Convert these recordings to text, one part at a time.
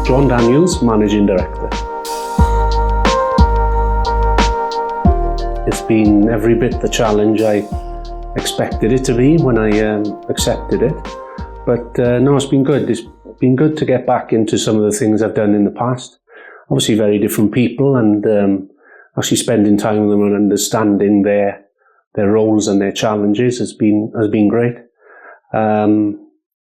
Jon Daniels, Managing Director. It's been every bit the challenge I expected it to be when I accepted it. But no, it's been good. It's been good to get back into some of the things I've done in the past. Obviously very different people, and actually spending time with them and understanding their roles and their challenges has been great.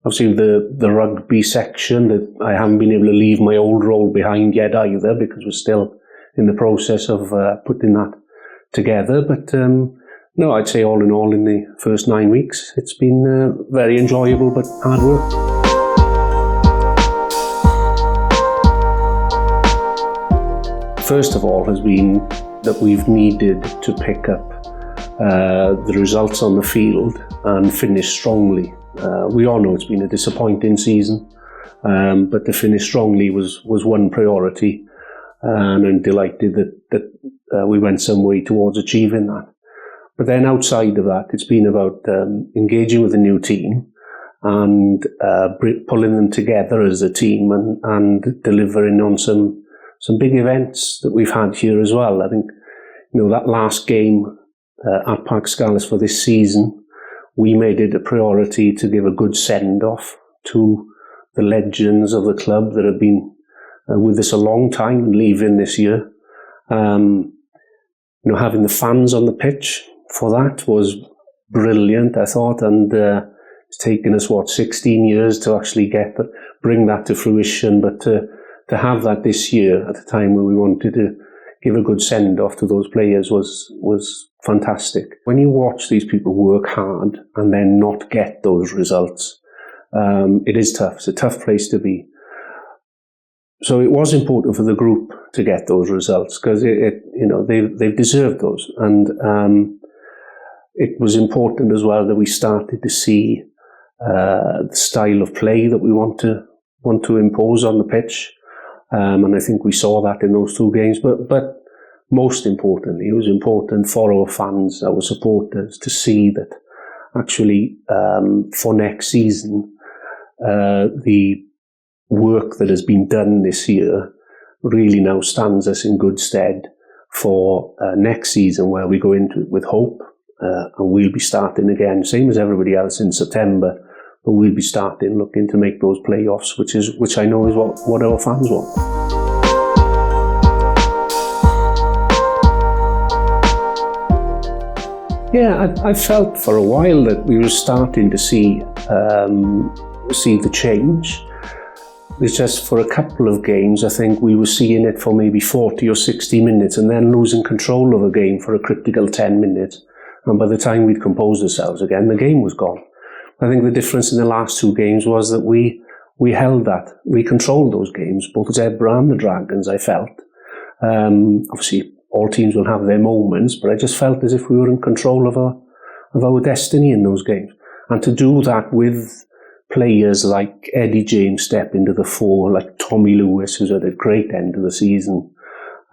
Obviously the rugby section, that I haven't been able to leave my old role behind yet either, because we're still in the process of putting that together. But no, I'd say all in all, in the first 9 weeks, it's been very enjoyable but hard work. First of all has been that we've needed to pick up the results on the field and finish strongly. We all know it's been a disappointing season, but to finish strongly was one priority, and I'm delighted that we went some way towards achieving that. But then outside of that, it's been about engaging with a new team and pulling them together as a team and delivering on some big events that we've had here as well. I think, that last game at Parc y Scarlets for this season, we made it a priority to give a good send-off to the legends of the club that have been with us a long time and leaving this year. Having the fans on the pitch for that was brilliant, I thought, and it's taken us 16 years to actually bring that to fruition. But to have that this year at a time when we wanted to give a good send-off to those players was fantastic. When you watch these people work hard and then not get those results, it is tough. It's a tough place to be. So it was important for the group to get those results, because they've deserved those, and it was important as well that we started to see the style of play that we want to impose on the pitch, and I think we saw that in those two games. But most importantly, it was important for our fans, our supporters, to see that actually for next season, the work that has been done this year really now stands us in good stead for next season, where we go into it with hope, and we'll be starting again, same as everybody else, in September, but we'll be starting looking to make those playoffs, which I know is what our fans want. Yeah, I felt for a while that we were starting to see the change. It's just for a couple of games, I think we were seeing it for maybe 40 or 60 minutes and then losing control of a game for a critical 10 minutes. And by the time we'd composed ourselves again, the game was gone. I think the difference in the last two games was that we held that. We controlled those games, both Zebra and the Dragons, I felt. Obviously, all teams will have their moments, but I just felt as if we were in control of our destiny in those games. And to do that with players like Eddie James step into the fore, like Tommy Lewis, who's had a great end of the season,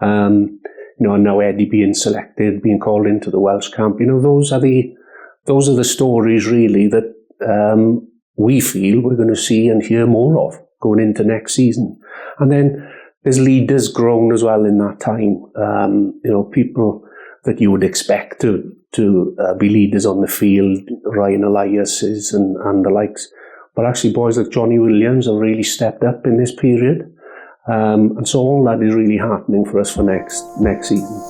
and now Eddie being selected, being called into the Welsh camp. Those are the stories really that we feel we're going to see and hear more of going into next season. And then there's leaders grown as well in that time. People that you would expect to be leaders on the field, Ryan Elias's and the likes. But actually boys like Johnny Williams have really stepped up in this period. And so all that is really happening for us for next season.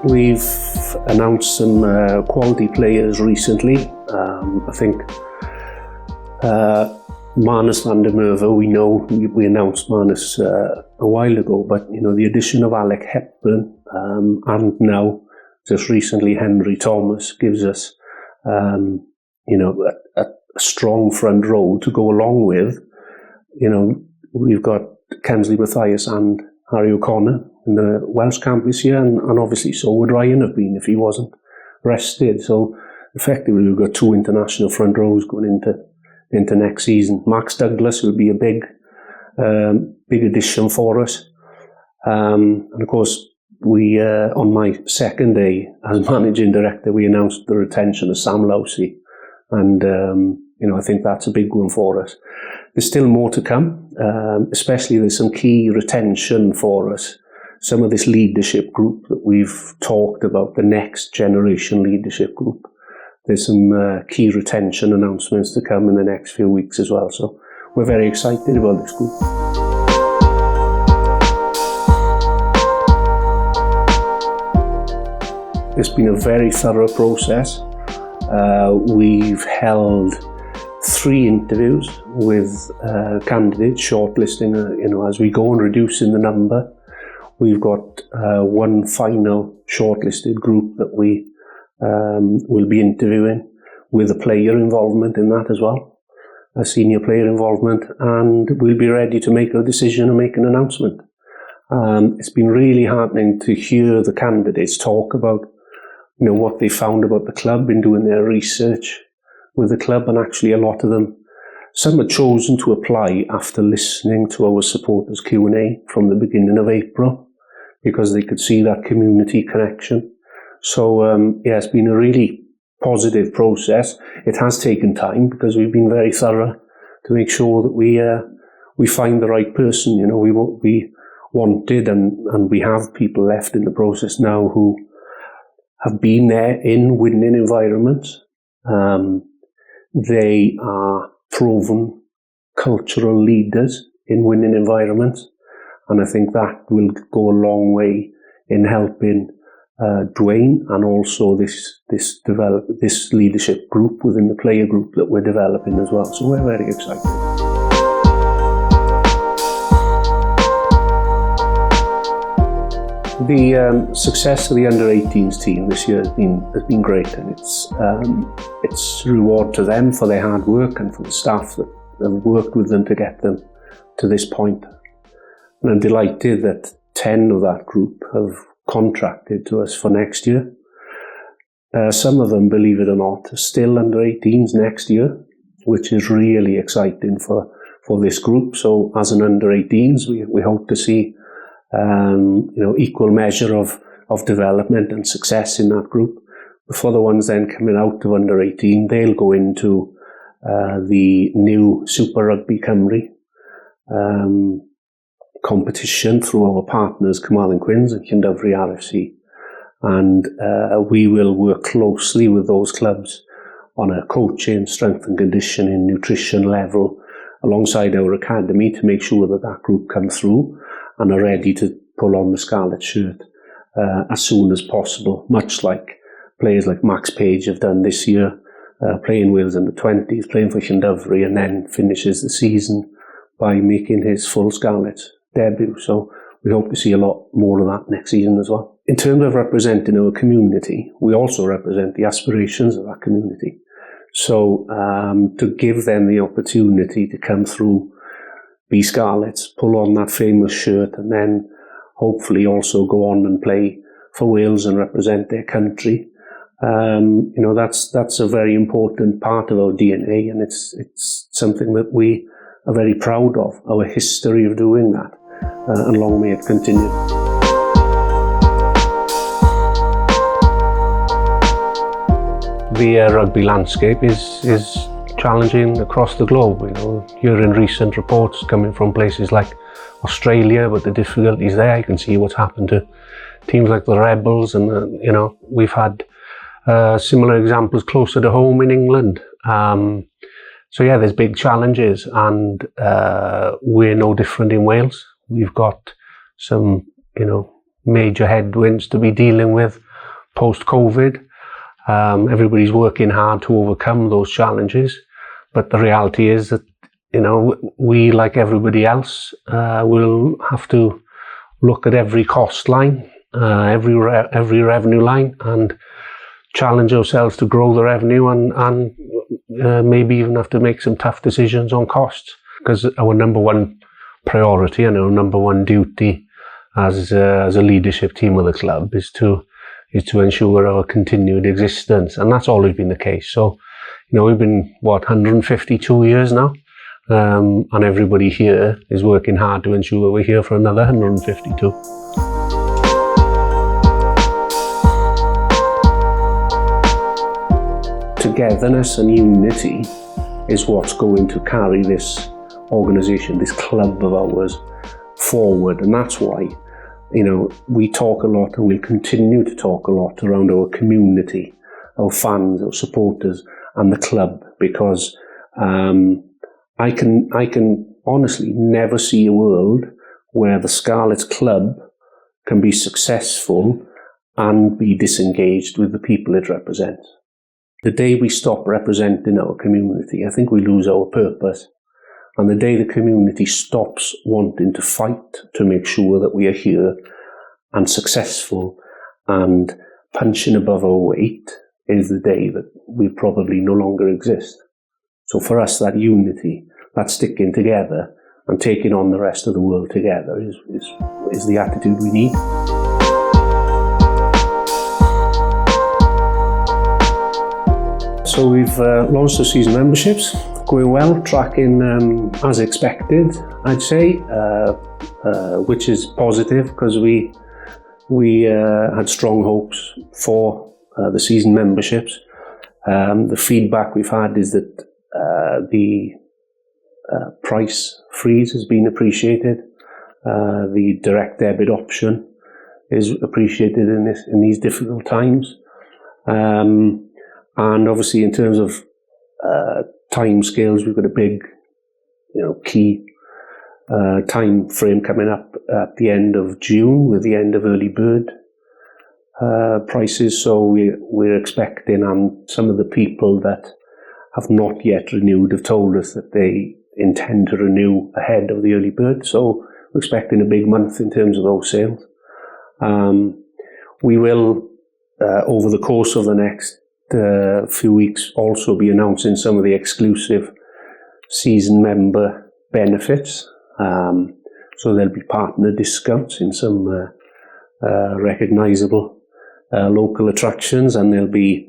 We've announced some quality players recently. I think Manus van der Merwe, we announced Manus a while ago, but the addition of Alec Hepburn and now just recently Henry Thomas gives us a strong front row to go along with. We've got Kensley Mathias and Harry O'Connor in the Welsh camp this year, and obviously so would Ryan have been if he wasn't rested. So effectively we've got two international front rows going into next season. Max Douglas will be a big addition for us. And of course, we on my second day as managing director, we announced the retention of Sam Lousy. And, I think that's a big one for us. There's still more to come, especially there's some key retention for us. Some of this leadership group that we've talked about, the next generation leadership group, there's some key retention announcements to come in the next few weeks as well. So we're very excited about this group. It's been a very thorough process. We've held 3 interviews with candidates, shortlisting, as we go and reducing the number. We've got one final shortlisted group that we will be interviewing with a player involvement in that as well, a senior player involvement, and we'll be ready to make a decision and make an announcement. It's been really heartening to hear the candidates talk about what they found about the club in doing their research with the club, and actually a lot of them, some had chosen to apply after listening to our supporters Q&A from the beginning of April because they could see that community connection. So it's been a really positive process. It has taken time because we've been very thorough to make sure that we find the right person. We wanted, and we have people left in the process now who have been there in winning environments. They are proven cultural leaders in winning environments, and I think that will go a long way in helping Dwayne and also this leadership group within the player group that we're developing as well. So we're very excited. The success of the under-18s team this year has been great, and it's reward to them for their hard work and for the staff that have worked with them to get them to this point. And I'm delighted that 10 of that group have contracted to us for next year. Some of them, believe it or not, are still under-18s next year, which is really exciting for this group. So as an under-18s, we hope to see equal measure of development and success in that group. But for the ones then coming out of under-18, they'll go into the new Super Rugby Cymru competition through our partners Carmarthen Quins and Llandudno RFC, and we will work closely with those clubs on a coaching, strength and conditioning, nutrition level alongside our academy to make sure that group come through and are ready to pull on the Scarlet shirt as soon as possible, much like players like Max Page have done this year, playing Wales under 20s, playing for Llandudno, and then finishes the season by making his full Scarlets debut. So we hope to see a lot more of that next season as well. In terms of representing our community, we also represent the aspirations of that community. So to give them the opportunity to come through, be Scarlets, pull on that famous shirt, and then hopefully also go on and play for Wales and represent their country. That's a very important part of our DNA, and it's something that we are very proud of, our history of doing that, and long may it continue. The rugby landscape is challenging across the globe. Hearing recent reports coming from places like Australia, but the difficulties there, you can see what's happened to teams like the Rebels, and we've had similar examples closer to home in England. There's big challenges, and we're no different in Wales. We've got some, major headwinds to be dealing with post-COVID. Everybody's working hard to overcome those challenges, but the reality is that, we, like everybody else, will have to look at every cost line, every revenue line, and challenge ourselves to grow the revenue and maybe even have to make some tough decisions on costs, because our number one priority and our number one duty as a leadership team of the club is to ensure our continued existence, and that's always been the case. So, we've been 152 years now, and everybody here is working hard to ensure we're here for another 152. togetherness and unity is what's going to carry this organisation, this club of ours, forward. And that's why, we talk a lot, and we'll continue to talk a lot around our community, our fans, our supporters, and the club, because I can honestly never see a world where the Scarlets Club can be successful and be disengaged with the people it represents. The day we stop representing our community, I think we lose our purpose. And the day the community stops wanting to fight to make sure that we are here and successful and punching above our weight is the day that we probably no longer exist. So for us, that unity, that sticking together and taking on the rest of the world together is the attitude we need. So we've launched the season memberships, going well, tracking as expected, I'd say, which is positive because we had strong hopes for the season memberships. The feedback we've had is that the price freeze has been appreciated. The direct debit option is appreciated in these difficult times. And obviously, in terms of time scales, we've got a big, key time frame coming up at the end of June with the end of early bird prices. So we're expecting, and some of the people that have not yet renewed have told us that they intend to renew ahead of the early bird. So we're expecting a big month in terms of those sales. We will, over the course of the next few weeks, also be announcing some of the exclusive season member benefits. So there'll be partner discounts in some recognisable local attractions, and there'll be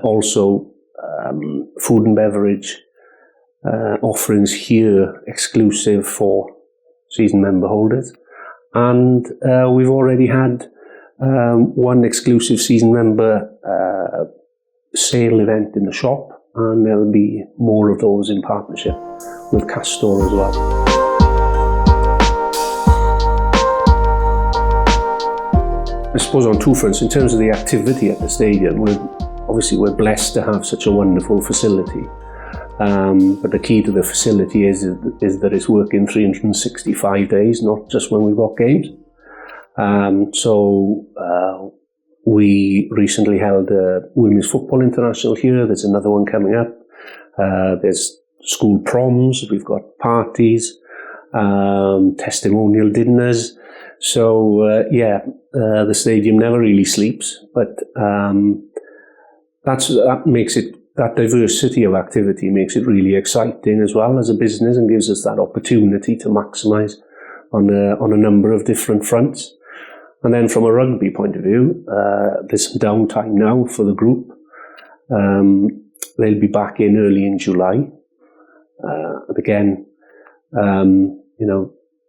also food and beverage offerings here exclusive for season member holders. And we've already had one exclusive season member sale event in the shop, and there'll be more of those in partnership with Castor as well. I suppose on two fronts, in terms of the activity at the stadium, we're blessed to have such a wonderful facility. But the key to the facility is that it's working 365 days, not just when we've got games. We recently held a Women's Football International here. There's another one coming up. There's school proms. We've got parties, testimonial dinners. So, the stadium never really sleeps. But that diversity of activity makes it really exciting as well as a business, and gives us that opportunity to maximise on a number of different fronts. And then from a rugby point of view, there's some downtime now for the group. They'll be back in early in July. And again,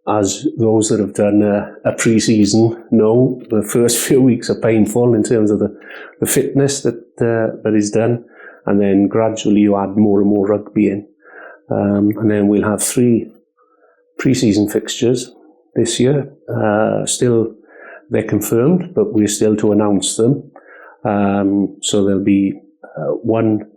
as those that have done a pre-season know, the first few weeks are painful in terms of the fitness that is done. And then gradually you add more and more rugby in. And then we'll have 3 pre-season fixtures this year. Still, they're confirmed, but we're still to announce them. So there'll be one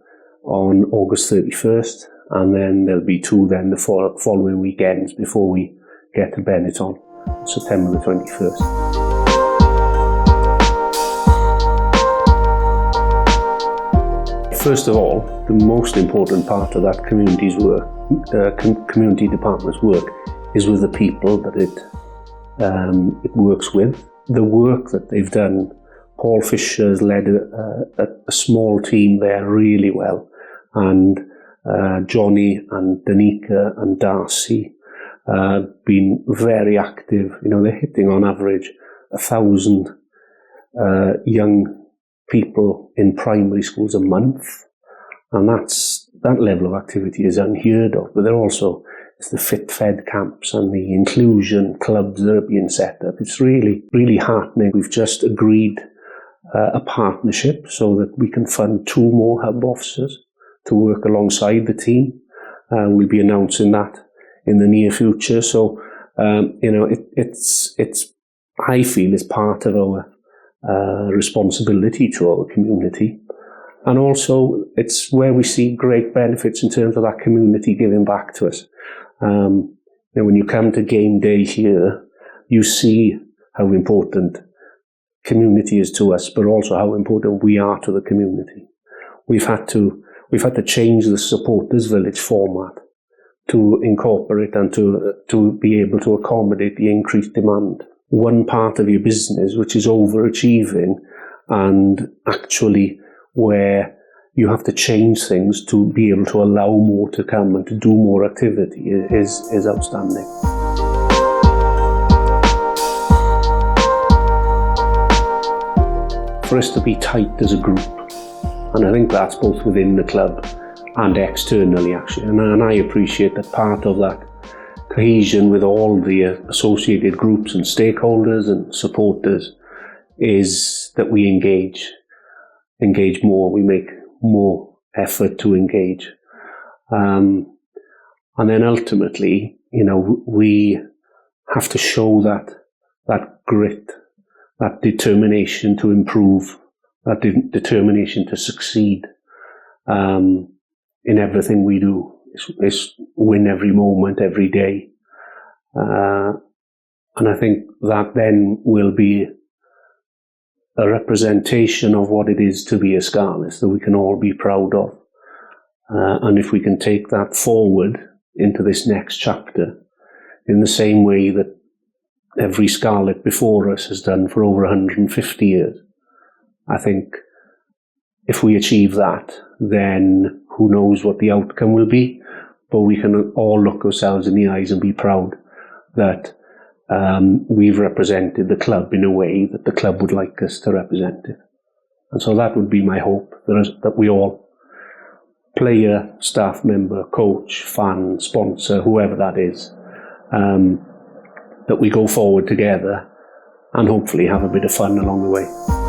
on August 31st, and then there'll be 2 then the following weekends before we get to Benetton, September the 21st. First of all, the most important part of that community's work, community department's work, is with the people that it works with. The work that they've done, Paul Fisher's led a small team there really well, and Johnny and Danica and Darcy been very active. They're hitting on average 1,000 young people in primary schools a month, and that level of activity is unheard of. But it's the fit-fed camps and the inclusion clubs that are being set up. It's really, really heartening. We've just agreed a partnership so that we can fund 2 more hub officers to work alongside the team. We'll be announcing that in the near future. So, it's I feel it's part of our responsibility to our community. And also, it's where we see great benefits in terms of that community giving back to us. When you come to game day here, you see how important community is to us, but also how important we are to the community. We've had to change the supporters village format to incorporate and to be able to accommodate the increased demand. One part of your business which is overachieving and actually where you have to change things to be able to allow more to come and to do more activity is outstanding. For us to be tight as a group, and I think that's both within the club and externally actually, and I appreciate that part of that cohesion with all the associated groups and stakeholders and supporters is that we engage more, we make more effort to engage. And then ultimately, we have to show that grit, that determination to improve, that determination to succeed in everything we do. It's win every moment, every day. And I think that then will be a representation of what it is to be a Scarlet that we can all be proud of. And if we can take that forward into this next chapter in the same way that every Scarlet before us has done for over 150 years, I think if we achieve that, then who knows what the outcome will be, but we can all look ourselves in the eyes and be proud that we've represented the club in a way that the club would like us to represent it. And so that would be my hope, that we all, player, staff member, coach, fan, sponsor, whoever that is, that we go forward together and hopefully have a bit of fun along the way.